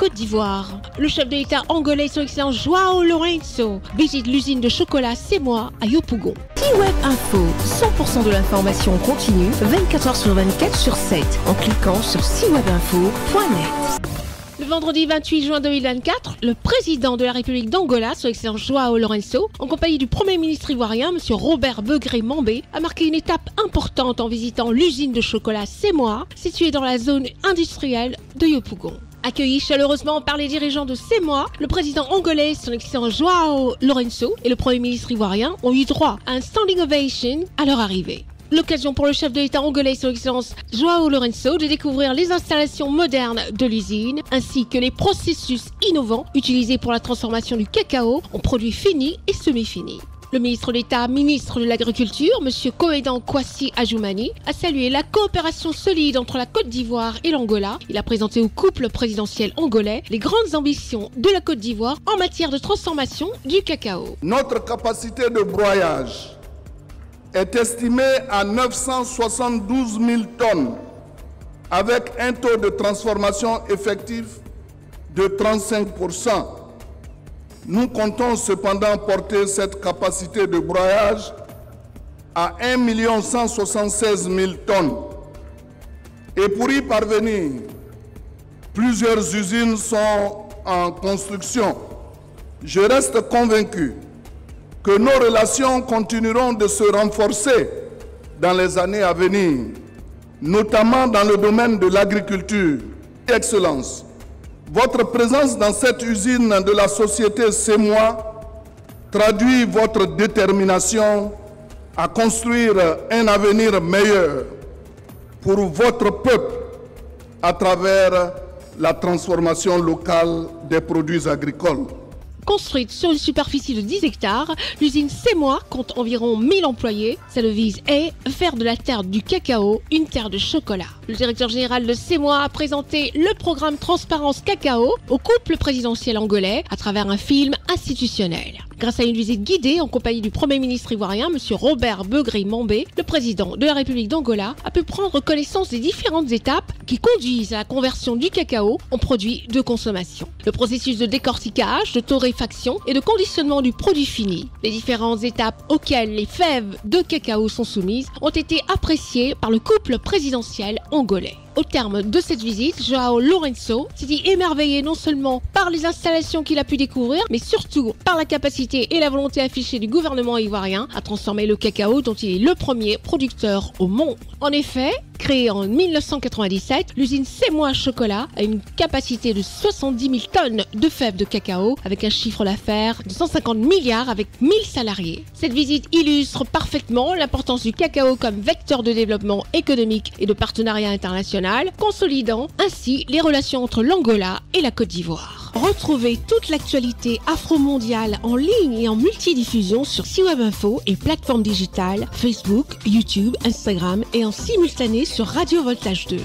Côte d'Ivoire. Le chef de l'État angolais, son excellence João Lourenço, visite l'usine de chocolat Semois à Yopougon. C-Web Info, 100% de l'information continue, 24h sur 24 sur 7, en cliquant sur cwebinfo.net. Le vendredi 28 juin 2024, le président de la République d'Angola, son excellence João Lourenço, en compagnie du Premier ministre ivoirien, M. Robert Begré-Mambé, a marqué une étape importante en visitant l'usine de chocolat Semois, située dans la zone industrielle de Yopougon. Accueilli chaleureusement par les dirigeants de Semois, le président angolais, son excellence João Lourenço, et le Premier ministre ivoirien ont eu droit à un standing ovation à leur arrivée. L'occasion pour le chef de l'État angolais, son excellence João Lourenço, de découvrir les installations modernes de l'usine, ainsi que les processus innovants utilisés pour la transformation du cacao en produits finis et semi-finis. Le ministre d'État, ministre de l'Agriculture, M. Koedan Kwasi Adjoumani, a salué la coopération solide entre la Côte d'Ivoire et l'Angola. Il a présenté au couple présidentiel angolais les grandes ambitions de la Côte d'Ivoire en matière de transformation du cacao. Notre capacité de broyage est estimée à 972 000 tonnes, avec un taux de transformation effectif de 35%. Nous comptons cependant porter cette capacité de broyage à 1 176 000 tonnes. Et pour y parvenir, plusieurs usines sont en construction. Je reste convaincu que nos relations continueront de se renforcer dans les années à venir, notamment dans le domaine de l'agriculture. Excellence, votre présence dans cette usine de la société Semois traduit votre détermination à construire un avenir meilleur pour votre peuple à travers la transformation locale des produits agricoles. Construite sur une superficie de 10 hectares, l'usine Semois compte environ 1000 employés. Sa devise est « Faire de la terre du cacao une terre de chocolat ». Le directeur général de Semois a présenté le programme Transparence Cacao au couple présidentiel angolais à travers un film institutionnel. Grâce à une visite guidée en compagnie du Premier ministre ivoirien, M. Robert Begré-Mambé, le président de la République d'Angola a pu prendre connaissance des différentes étapes qui conduisent à la conversion du cacao en produit de consommation. Le processus de décortiquage, de torréfaction et de conditionnement du produit fini. Les différentes étapes auxquelles les fèves de cacao sont soumises ont été appréciées par le couple présidentiel angolais. Au terme de cette visite, João Lourenço s'est dit émerveillé non seulement par les installations qu'il a pu découvrir, mais surtout par la capacité et la volonté affichée du gouvernement ivoirien à transformer le cacao dont il est le premier producteur au monde. En effet, créée en 1997, l'usine Semois Chocolat a une capacité de 70 000 tonnes de fèves de cacao avec un chiffre d'affaires de 150 milliards avec 1000 salariés. Cette visite illustre parfaitement l'importance du cacao comme vecteur de développement économique et de partenariat international, consolidant ainsi les relations entre l'Angola et la Côte d'Ivoire. Retrouvez toute l'actualité afro-mondiale en ligne et en multidiffusion sur C-Web Info et plateformes digitales Facebook, YouTube, Instagram et en simultané sur Radio Voltage 2.